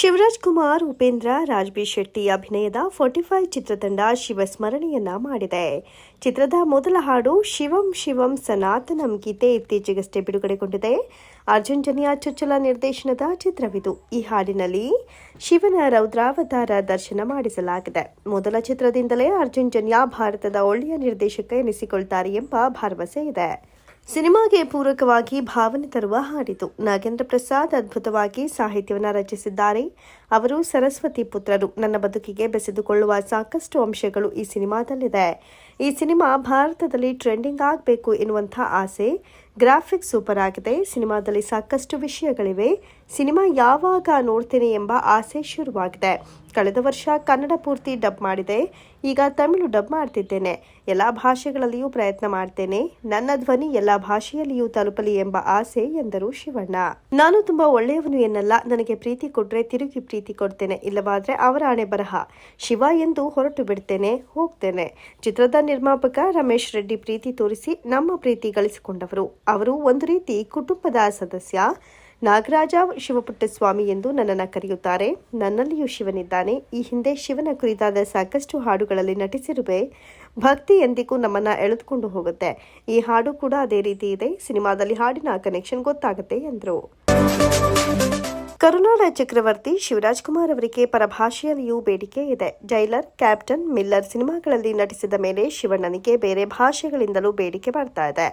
ಶಿವರಾಜ್ ಕುಮಾರ್, ಉಪೇಂದ್ರ, ರಾಜ್ಬಿ ಶೆಟ್ಟಿ ಅಭಿನಯದ 45 ಚಿತ್ರತಂಡ ಶಿವಸ್ಮರಣೆಯನ್ನ ಮಾಡಿದೆ. ಚಿತ್ರದ ಮೊದಲ ಹಾಡು ಶಿವಂ ಶಿವಂ ಸನಾತನಂ ಗೀತೆ ಇತ್ತೀಚೆಗಷ್ಟೇ ಬಿಡುಗಡೆಗೊಂಡಿದೆ. ಅರ್ಜುನ್ ಜನ್ಯ ಚೊಚ್ಚಲ ನಿರ್ದೇಶನದ ಚಿತ್ರವಿದು. ಈ ಹಾಡಿನಲ್ಲಿ ಶಿವನ ರೌದ್ರಾವತಾರ ದರ್ಶನ ಮಾಡಿಸಲಾಗಿದೆ. ಮೊದಲ ಚಿತ್ರದಿಂದಲೇ ಅರ್ಜುನ್ ಜನ್ಯ ಭಾರತದ ಒಳ್ಳೆಯ ನಿರ್ದೇಶಕ ಎನಿಸಿಕೊಳ್ತಾರೆ ಎಂಬ ಭರವಸೆ ಇದೆ. ಸಿನಿಮಾಗೆ ಪೂರಕವಾಗಿ ಭಾವನೆ ತರುವ ಹಾಡಿತು. ನಾಗೇಂದ್ರ ಪ್ರಸಾದ್ ಅದ್ಭುತವಾಗಿ ಸಾಹಿತ್ಯವನ್ನು ರಚಿಸಿದ್ದಾರೆ. ಅವರು ಸರಸ್ವತಿ ಪುತ್ರರು. ನನ್ನ ಬದುಕಿಗೆ ಬೆಸೆದುಕೊಳ್ಳುವ ಸಾಕಷ್ಟು ಅಂಶಗಳು ಈ ಸಿನಿಮಾದಲ್ಲಿದೆ. ಈ ಸಿನಿಮಾ ಭಾರತದಲ್ಲಿ ಟ್ರೆಂಡಿಂಗ್ ಆಗಬೇಕು ಎನ್ನುವಂಥ ಆಸೆ. ಗ್ರಾಫಿಕ್ಸ್ ಸೂಪರ್ ಆಗಿದೆ. ಸಿನಿಮಾದಲ್ಲಿ ಸಾಕಷ್ಟು ವಿಷಯಗಳಿವೆ. ಸಿನಿಮಾ ಯಾವಾಗ ನೋಡ್ತೇನೆ ಎಂಬ ಆಸೆ ಶುರುವಾಗಿದೆ. ಕಳೆದ ವರ್ಷ ಕನ್ನಡ ಪೂರ್ತಿ ಡಬ್ ಮಾಡಿದೆ. ಈಗ ತಮಿಳು ಡಬ್ ಮಾಡ್ತಿದ್ದೇನೆ. ಎಲ್ಲ ಭಾಷೆಗಳಲ್ಲಿಯೂ ಪ್ರಯತ್ನ ಮಾಡ್ತೇನೆ. ನನ್ನ ಧ್ವನಿ ಎಲ್ಲ ಭಾಷೆಯಲ್ಲಿಯೂ ತಲುಪಲಿ ಎಂಬ ಆಸೆ ಎಂದರು ಶಿವಣ್ಣ. ನಾನು ತುಂಬಾ ಒಳ್ಳೆಯವನು ಎನ್ನಲ್ಲ. ನನಗೆ ಪ್ರೀತಿ ಕೊಟ್ರೆ ತಿರುಗಿ ಪ್ರೀತಿ ಕೊಡ್ತೇನೆ. ಇಲ್ಲವಾದ್ರೆ ಅವರ ಹಣೆ ಬರಹ. ಶಿವ ಎಂದು ಹೊರಟು ಬಿಡ್ತೇನೆ, ಹೋಗ್ತೇನೆ. ಚಿತ್ರದ ನಿರ್ಮಾಪಕ ರಮೇಶ್ ರೆಡ್ಡಿ ಪ್ರೀತಿ ತೋರಿಸಿ ನಮ್ಮ ಪ್ರೀತಿ ಗಳಿಸಿಕೊಂಡವರು. ಅವರು ಒಂದು ರೀತಿ ಕುಟುಂಬದ ಸದಸ್ಯ. ನಾಗರಾಜ ಶಿವಪುಟ್ಟಸ್ವಾಮಿ ಎಂದು ನನ್ನನ್ನು ಕರೆಯುತ್ತಾರೆ. ನನ್ನಲ್ಲಿಯೂ ಶಿವನಿದ್ದಾನೆ. ಈ ಹಿಂದೆ ಶಿವನ ಕುರಿತಾದ ಸಾಕಷ್ಟು ಹಾಡುಗಳಲ್ಲಿ ನಟಿಸಿರುವೆ. ಭಕ್ತಿ ಎಂದಿಗೂ ನಮ್ಮನ್ನ ಎಳೆದುಕೊಂಡು ಹೋಗುತ್ತೆ. ಈ ಹಾಡು ಕೂಡ ಅದೇ ರೀತಿ ಇದೆ. ಸಿನಿಮಾದಲ್ಲಿ ಹಾಡಿನ ಕನೆಕ್ಷನ್ ಗೊತ್ತಾಗುತ್ತೆ ಎಂದರು. ಕರುನಾಡ ಚಕ್ರವರ್ತಿ ಶಿವರಾಜ್ ಕುಮಾರ್ ಅವರಿಗೆ ಪರಭಾಷೆಯಲ್ಲಿಯೂ ಬೇಡಿಕೆ ಇದೆ. ಜೈಲರ್, ಕ್ಯಾಪ್ಟನ್, ಮಿಲ್ಲರ್ ಸಿನಿಮಾಗಳಲ್ಲಿ ನಟಿಸಿದ ಮೇಲೆ ಶಿವಣ್ಣನಿಗೆ ಬೇರೆ ಭಾಷೆಗಳಿಂದಲೂ ಬೇಡಿಕೆ ಬರ್ತಾ ಇದೆ.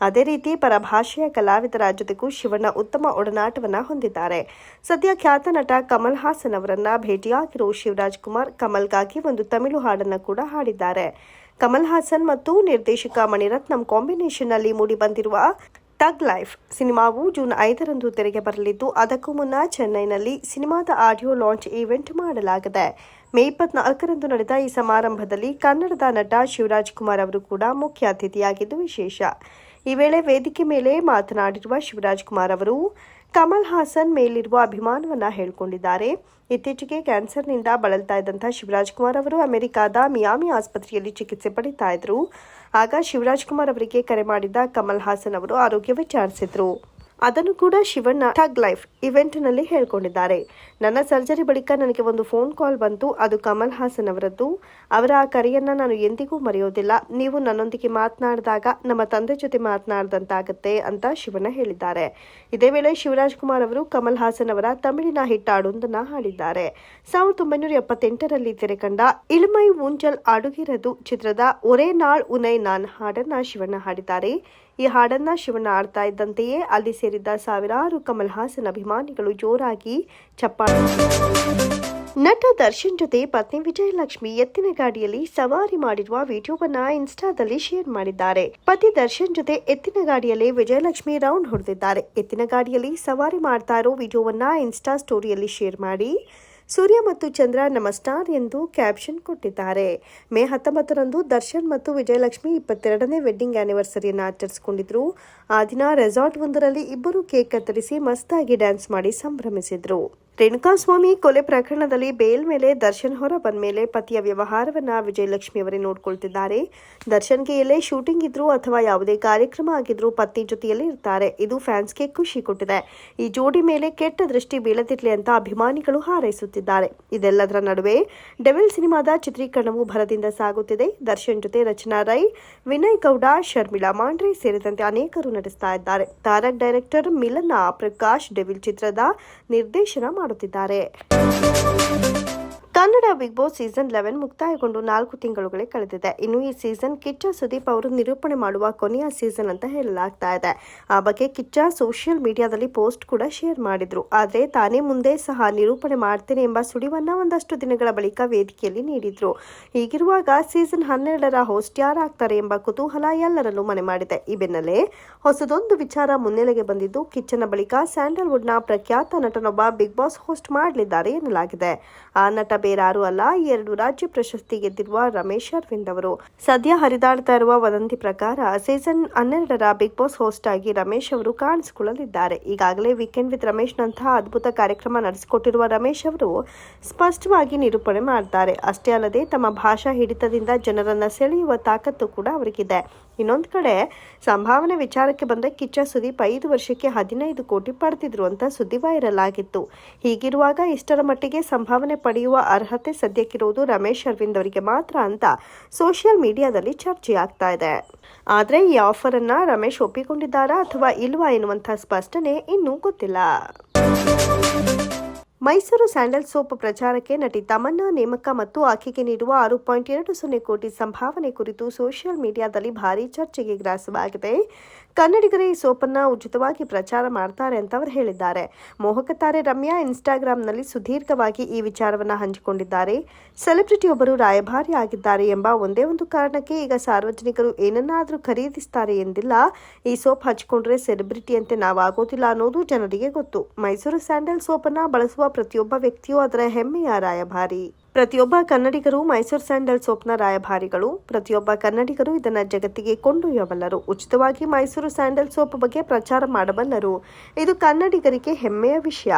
ಅದೇ ರೀತಿ ಪರಭಾಷೆಯ ಕಲಾವಿದರ ಜೊತೆಗೂ ಶಿವಣ್ಣ ಉತ್ತಮ ಒಡನಾಟವನ್ನ ಹೊಂದಿದ್ದಾರೆ. ಸದ್ಯ ಖ್ಯಾತ ನಟ ಕಮಲ್ ಹಾಸನ್ ಅವರನ್ನ ಭೇಟಿಯಾಗಿರೋ ಶಿವರಾಜ್ ಕುಮಾರ್ ಕಮಲ್ಗಾಗಿ ಒಂದು ತಮಿಳು ಹಾಡನ್ನು ಕೂಡ ಹಾಡಿದ್ದಾರೆ. ಕಮಲ್ ಹಾಸನ್ ಮತ್ತು ನಿರ್ದೇಶಕ ಮಣಿರತ್ನಂ ಕಾಂಬಿನೇಷನ್ನಲ್ಲಿ ಮೂಡಿಬಂದಿರುವ ಟಗ್ ಲೈಫ್ ಸಿನಿಮಾವು ಜೂನ್ 5ರಂದು ತೆರೆಗೆ ಬರಲಿದ್ದು, ಅದಕ್ಕೂ ಮುನ್ನ ಚೆನ್ನೈನಲ್ಲಿ ಸಿನಿಮಾದ ಆಡಿಯೋ ಲಾಂಚ್ ಈವೆಂಟ್ ಮಾಡಲಾಗಿದೆ. ಮೇ 24ರಂದು ನಡೆದ ಈ ಸಮಾರಂಭದಲ್ಲಿ ಕನ್ನಡದ ನಟ ಶಿವರಾಜ್ ಕುಮಾರ್ ಅವರು ಕೂಡ ಮುಖ್ಯ ಅತಿಥಿಯಾಗಿದ್ದು ವಿಶೇಷ. ಈ ವೇಳೆ ವೇದಿಕೆ ಮೇಲೆ ಮಾತನಾಡಿರುವ ಶಿವರಾಜ್ ಕುಮಾರ್ ಅವರು ಕಮಲ್ ಹಾಸನ್ ಮೇಲಿರುವ ಅಭಿಮಾನವನ್ನ ಹೇಳಿಕೊಂಡಿದ್ದಾರೆ. ಇತ್ತೀಚೆಗೆ ಕ್ಯಾನ್ಸರ್ನಿಂದ ಬಳಲ್ತಾ ಇದ್ದಂತಹ ಶಿವರಾಜ್ ಕುಮಾರ್ ಅವರು ಅಮೆರಿಕಾದ ಮಿಯಾಮಿ ಆಸ್ಪತ್ರೆಯಲ್ಲಿ ಚಿಕಿತ್ಸೆ ಪಡಿತಾ ಇದ್ರು. ಆಗ ಶಿವರಾಜ್ ಕುಮಾರ್ ಅವರಿಗೆ ಕರೆ ಮಾಡಿದ್ದ ಕಮಲ್ ಹಾಸನ್ ಅವರು ಆರೋಗ್ಯ ವಿಚಾರಿಸಿದ್ರು. ಅದನ್ನು ಕೂಡ ಶಿವಣ್ಣ ಟಗ್ ಲೈಫ್ ಇವೆಂಟ್ನಲ್ಲಿ ಹೇಳ್ಕೊಂಡಿದ್ದಾರೆ. ನನ್ನ ಸರ್ಜರಿ ಬಳಿಕ ನನಗೆ ಒಂದು ಫೋನ್ ಕಾಲ್ ಬಂತು. ಅದು ಕಮಲ್ ಹಾಸನ್ ಅವರದ್ದು. ಅವರ ಆ ಕರೆಯನ್ನ ನಾನು ಎಂದಿಗೂ ಮರೆಯೋದಿಲ್ಲ. ನೀವು ನನ್ನೊಂದಿಗೆ ಮಾತನಾಡಿದಾಗ ನಮ್ಮ ತಂದೆ ಜೊತೆ ಮಾತನಾಡಿದಂತಾಗತ್ತೆ ಅಂತ ಶಿವಣ್ಣ ಹೇಳಿದ್ದಾರೆ. ಇದೇ ವೇಳೆ ಶಿವರಾಜ್ ಕುಮಾರ್ ಅವರು ಕಮಲ್ ಹಾಸನ್ ಅವರ ತಮಿಳಿನ ಹಿಟ್ ಹಾಡೊಂದನ್ನ ಹಾಡಿದ್ದಾರೆ. 1978ರಲ್ಲಿ ತೆರೆ ಕಂಡ ಇಳುಮೈ ಊಂಜಲ್ ಅಡುಗಿರದು ಚಿತ್ರದ ಒರೇ ನಾಳ್ ಉನೈ ನಾನ್ ಹಾಡನ್ನ ಶಿವಣ್ಣ ಹಾಡಿದ್ದಾರೆ. ಈ ಹಾಡನ್ನ ಶಿವಣ್ಣ ಆಡ್ತಾ ಇದ್ದಂತೆಯೇ ಅಲ್ಲಿ ಸೇರಿದ್ದ ಸಾವಿರಾರು ಕಮಲ್ ಹಾಸನ್ ಅಭಿಮಾನಿಗಳು ಜೋರಾಗಿ ಚಪ್ಪಾಳೆ. ನಟ ದರ್ಶನ್ ಜೊತೆ ಪತ್ನಿ ವಿಜಯಲಕ್ಷ್ಮಿ ಎತ್ತಿನ ಗಾಡಿಯಲ್ಲಿ ಸವಾರಿ ಮಾಡಿರುವ ವಿಡಿಯೋವನ್ನ ಇನ್ಸ್ಟಾದಲ್ಲಿ ಶೇರ್ ಮಾಡಿದ್ದಾರೆ. ಪತಿ ದರ್ಶನ್ ಜೊತೆ ಎತ್ತಿನ ಗಾಡಿಯಲ್ಲಿ ವಿಜಯಲಕ್ಷ್ಮಿ ರೌಂಡ್ ಹೊಡೆದಿದ್ದಾರೆ. ಎತ್ತಿನ ಗಾಡಿಯಲ್ಲಿ ಸವಾರಿ ಮಾಡ್ತಾ ಇರೋ ವಿಡಿಯೋವನ್ನ ಇನ್ಸ್ಟಾ ಸ್ಟೋರಿಯಲ್ಲಿ ಶೇರ್ ಮಾಡಿ ಸೂರ್ಯ ಮತ್ತು ಚಂದ್ರ ನಮಸ್ಕಾರ್ ಎಂದು ಕ್ಯಾಪ್ಷನ್ ಕೊಟ್ಟಿದ್ದಾರೆ. ಮೇ 19ರಂದು ದರ್ಶನ್ ಮತ್ತು ವಿಜಯಲಕ್ಷ್ಮಿ 22ನೇ ವೆಡ್ಡಿಂಗ್ ಆನಿವರ್ಸರಿಯನ್ನು ಆಚರಿಸಿಕೊಂಡಿದ್ರು. ಆ ದಿನ ರೆಸಾರ್ಟ್ ಒಂದರಲ್ಲಿ ಇಬ್ಬರು ಕೇಕ್ ಕತ್ತರಿಸಿ ಮಸ್ತಾಗಿ ಡ್ಯಾನ್ಸ್ ಮಾಡಿ ಸಂಭ್ರಮಿಸಿದ್ರು. ರೇಣುಕಾಸ್ವಾಮಿ ಕೊಲೆ ಪ್ರಕರಣದಲ್ಲಿ ಬೇಲ್ ಮೇಲೆ ದರ್ಶನ್ ಹೊರ ಬಂದ ಮೇಲೆ ಪತಿಯ ವ್ಯವಹಾರವನ್ನ ವಿಜಯಲಕ್ಷ್ಮಿ ಅವರೇ ನೋಡ್ಕೊಳ್ತಿದ್ದಾರೆ. ದರ್ಶನ್ಗೆ ಎಲ್ಲೇ ಶೂಟಿಂಗ್ ಇದ್ರು ಅಥವಾ ಯಾವುದೇ ಕಾರ್ಯಕ್ರಮ ಆಗಿದ್ರು ಪತ್ನಿ ಜೊತೆಯಲ್ಲಿ ಇರ್ತಾರೆ. ಇದು ಫ್ಯಾನ್ಸ್ಗೆ ಖುಷಿ ಕೊಟ್ಟಿದೆ. ಈ ಜೋಡಿ ಮೇಲೆ ಕೆಟ್ಟ ದೃಷ್ಟಿ ಬೀಳದಿರಲಿ ಅಂತ ಅಭಿಮಾನಿಗಳು ಹಾರೈಸುತ್ತಿದ್ದಾರೆ. ಇದೆಲ್ಲದರ ನಡುವೆ ಡೆವಿಲ್ ಸಿನಿಮಾದ ಚಿತ್ರೀಕರಣವು ಭರದಿಂದ ಸಾಗುತ್ತಿದೆ. ದರ್ಶನ್ ಜೊತೆ ರಚನಾ ರೈ, ವಿನಯ್ ಗೌಡ, ಶರ್ಮಿಳಾ ಮಾಂಡ್ರೆ ಸೇರಿದಂತೆ ಅನೇಕರು ನಟಿಸ್ತಾ ಇದ್ದಾರೆ. ತಾರಕ್ ಡೈರೆಕ್ಟರ್ ಮಿಲನ ಪ್ರಕಾಶ್ ಡೆವಿಲ್ ಚಿತ್ರದ ನಿರ್ದೇಶನ ಮಾಡುತ್ತಿದ್ದಾರೆ. ಕನ್ನಡ ಬಿಗ್ ಬಾಸ್ ಸೀಸನ್ 11 ಮುಕ್ತಾಯಗೊಂಡು 4 ತಿಂಗಳುಗಳೇ ಕಳೆದಿದೆ. ಇನ್ನು ಈ ಸೀಸನ್ ಕಿಚ್ಚ ಸುದೀಪ್ ಅವರು ನಿರೂಪಣೆ ಮಾಡುವ ಕೊನೆಯ ಸೀಸನ್ ಅಂತ ಹೇಳಲಾಗ್ತಾ ಇದೆ. ಆ ಬಗ್ಗೆ ಕಿಚ್ಚ ಸೋಷಿಯಲ್ ಮೀಡಿಯಾದಲ್ಲಿ ಪೋಸ್ಟ್ ಕೂಡ ಶೇರ್ ಮಾಡಿದ್ರು. ಆದ್ರೆ ತಾನೇ ಮುಂದೆ ಸಹ ನಿರೂಪಣೆ ಮಾಡ್ತೇನೆ ಎಂಬ ಸುಳಿವನ್ನ ಒಂದಷ್ಟು ದಿನಗಳ ಬಳಿಕ ವೇದಿಕೆಯಲ್ಲಿ ನೀಡಿದ್ರು. ಹೀಗಿರುವಾಗ ಸೀಸನ್ 12ರ ಹೋಸ್ಟ್ ಯಾರಾಗ್ತಾರೆ ಎಂಬ ಕುತೂಹಲ ಎಲ್ಲರಲ್ಲೂ ಮನೆ ಮಾಡಿದೆ. ಈ ಬೆನ್ನಲ್ಲೇ ಹೊಸದೊಂದು ವಿಚಾರ ಮುನ್ನೆಲೆಗೆ ಬಂದಿದ್ದು, ಕಿಚ್ಚನ ಬಳಿಕ ಸ್ಯಾಂಡಲ್ವುಡ್ನ ಪ್ರಖ್ಯಾತ ನಟನೊಬ್ಬ ಬಿಗ್ ಬಾಸ್ ಹೋಸ್ಟ್ ಮಾಡಲಿದ್ದಾರೆ ಎನ್ನಲಾಗಿದೆ. ಆ ನಟ ಬೇರಾರೂ ಅಲ್ಲ, 2 ರಾಜ್ಯ ಪ್ರಶಸ್ತಿ ಗೆದ್ದಿರುವ ರಮೇಶ್ ಅರವಿಂದ್ ಅವರು. ಸದ್ಯ ಹರಿದಾಡ್ತಾ ಇರುವ ವದಂತಿ ಪ್ರಕಾರ ಸೀಸನ್ 12ರ ಬಿಗ್ ಬಾಸ್ ಹೋಸ್ಟ್ ಆಗಿ ರಮೇಶ್ ಅವರು ಕಾಣಿಸಿಕೊಳ್ಳಲಿದ್ದಾರೆ. ಈಗಾಗಲೇ ವೀಕೆಂಡ್ ವಿತ್ ರಮೇಶ್ ನಂತಹ ಅದ್ಭುತ ಕಾರ್ಯಕ್ರಮ ನಡೆಸಿಕೊಟ್ಟಿರುವ ರಮೇಶ್ ಅವರು ಸ್ಪಷ್ಟವಾಗಿ ನಿರೂಪಣೆ ಮಾಡ್ತಾರೆ. ಅಷ್ಟೇ ಅಲ್ಲದೆ ತಮ್ಮ ಭಾಷಾ ಹಿಡಿತದಿಂದ ಜನರನ್ನ ಸೆಳೆಯುವ ತಾಕತ್ತು ಕೂಡ ಅವರಿಗಿದೆ. ಇನ್ನೊಂದು ಕಡೆ ಸಂಭಾವನೆ ವಿಚಾರಕ್ಕೆ ಬಂದರೆ ಕಿಚ್ಚ ಸುದೀಪ್ 5 ವರ್ಷಕ್ಕೆ 15 ಕೋಟಿ ಪಡೆದಿದ್ರು ಅಂತ ಸುದ್ದಿ ವೈರಲ್ ಆಗಿತ್ತು. ಹೀಗಿರುವಾಗ ಇಷ್ಟರ ಮಟ್ಟಿಗೆ ಸಂಭಾವನೆ ಪಡೆಯುವ ಅರ್ಹತೆ ಸದ್ಯಕ್ಕಿರುವುದು ರಮೇಶ್ ಅರವಿಂದ್ ಅವರಿಗೆ ಮಾತ್ರ ಅಂತ ಸೋಷಿಯಲ್ ಮೀಡಿಯಾದಲ್ಲಿ ಚರ್ಚೆ ಆಗ್ತಾ ಇದೆ. ಆದರೆ ಈ ಆಫರ್ ಅನ್ನ ರಮೇಶ್ ಒಪ್ಪಿಕೊಂಡಿದ್ದಾರಾ ಅಥವಾ ಇಲ್ವಾ ಎನ್ನುವಂಥ ಸ್ಪಷ್ಟನೆ ಇನ್ನೂ ಗೊತ್ತಿಲ್ಲ. ಮೈಸೂರು ಸ್ಯಾಂಡಲ್ ಸೋಪ್ ಪ್ರಚಾರಕ್ಕೆ ನಟಿ ತಮನ್ನಾ ನೇಮಕ ಮತ್ತು ಆಕೆಗೆ ನೀಡುವ 6.20 ಕೋಟಿ ಸಂಭಾವನೆ ಕುರಿತು ಸೋಷಿಯಲ್ ಮೀಡಿಯಾದಲ್ಲಿ ಭಾರೀ ಚರ್ಚೆಗೆ ಗ್ರಾಸವಾಗಿದೆ. ಕನ್ನಡಿಗರೇ ಈ ಸೋಪನ್ನು ಉಚಿತವಾಗಿ ಪ್ರಚಾರ ಮಾಡ್ತಾರೆ ಅಂತ ಅವರು ಹೇಳಿದ್ದಾರೆ. ಮೋಹಕ ತಾರೆ ರಮ್ಯಾ ಇನ್ಸ್ಟಾಗ್ರಾಂನಲ್ಲಿ ಸುದೀರ್ಘವಾಗಿ ಈ ವಿಚಾರವನ್ನು ಹಂಚಿಕೊಂಡಿದ್ದಾರೆ. ಸೆಲೆಬ್ರಿಟಿಯೊಬ್ಬರು ರಾಯಭಾರಿ ಆಗಿದ್ದಾರೆ ಎಂಬ ಒಂದೇ ಒಂದು ಕಾರಣಕ್ಕೆ ಈಗ ಸಾರ್ವಜನಿಕರು ಏನನ್ನಾದರೂ ಖರೀದಿಸ್ತಾರೆ ಎಂದಿಲ್ಲ. ಈ ಸೋಪ್ ಹಚ್ಕೊಂಡ್ರೆ ಸೆಲೆಬ್ರಿಟಿಯಂತೆ ನಾವಾಗೋದಿಲ್ಲ ಅನ್ನೋದು ಜನರಿಗೆ ಗೊತ್ತು. ಮೈಸೂರು ಸ್ಯಾಂಡಲ್ ಸೋಪನ್ನು ಬಳಸುವ ಪ್ರತಿಯೊಬ್ಬ ವ್ಯಕ್ತಿಯೂ ಅದರ ಹೆಮ್ಮೆಯ ರಾಯಭಾರಿ. ಪ್ರತಿಯೊಬ್ಬ ಕನ್ನಡಿಗರು ಮೈಸೂರು ಸ್ಯಾಂಡಲ್ ಸೋಪ್ನ ರಾಯಭಾರಿಗಳು. ಪ್ರತಿಯೊಬ್ಬ ಕನ್ನಡಿಗರು ಇದನ್ನು ಜಗತ್ತಿಗೆ ಕೊಂಡೊಯ್ಯಬಲ್ಲರು. ಉಚಿತವಾಗಿ ಮೈಸೂರು ಸ್ಯಾಂಡಲ್ ಸೋಪ್ ಬಗ್ಗೆ ಪ್ರಚಾರ ಮಾಡಬಲ್ಲರು. ಇದು ಕನ್ನಡಿಗರಿಗೆ ಹೆಮ್ಮೆಯ ವಿಷಯ.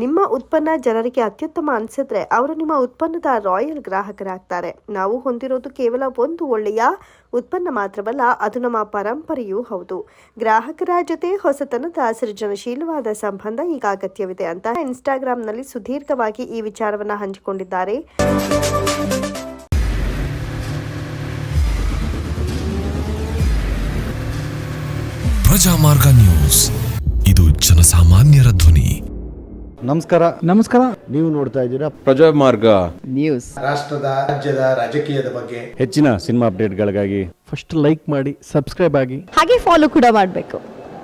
ನಿಮ್ಮ ಉತ್ಪನ್ನ ಜನರಿಗೆ ಅತ್ಯುತ್ತಮ ಅನಿಸಿದ್ರೆ ಅವರು ನಿಮ್ಮ ಉತ್ಪನ್ನದ ರಾಯಲ್ ಗ್ರಾಹಕರಾಗ್ತಾರೆ. ನಾವು ಹೊಂದಿರೋದು ಕೇವಲ ಒಂದು ಒಳ್ಳೆಯ ಉತ್ಪನ್ನ ಮಾತ್ರವಲ್ಲ, ಅದು ನಮ್ಮ ಪರಂಪರೆಯೂ ಹೌದು. ಗ್ರಾಹಕರ ಜೊತೆ ಹೊಸತನದ ಸೃಜನಶೀಲವಾದ ಸಂಬಂಧ ಈಗ ಅಗತ್ಯವಿದೆ ಅಂತ ಇನ್ಸ್ಟಾಗ್ರಾಂನಲ್ಲಿ ಸುದೀರ್ಘವಾಗಿ ಈ ವಿಚಾರವನ್ನು ಹಂಚಿಕೊಂಡಿದ್ದಾರೆ. ಪ್ರಜಾಮಾರ್ಗ ನ್ಯೂಸ್, ಇದು ಜನಸಾಮಾನ್ಯರ ಧ್ವನಿ. ನಮಸ್ಕಾರ. ನೀವು ನೋಡ್ತಾ ಇದ್ದೀರಾ ಪ್ರಜಾಮಾರ್ಗ ನ್ಯೂಸ್. ರಾಷ್ಟ್ರದ ರಾಜ್ಯದ ರಾಜಕೀಯದ ಬಗ್ಗೆ ಹೆಚ್ಚಿನ ಸಿನಿಮಾ ಅಪ್ಡೇಟ್ಗಳಿಗಾಗಿ ಫಸ್ಟ್ ಲೈಕ್ ಮಾಡಿ, ಸಬ್ಸ್ಕ್ರೈಬ್ ಆಗಿ, ಹಾಗೆ ಫಾಲೋ ಕೂಡ ಮಾಡಬೇಕು.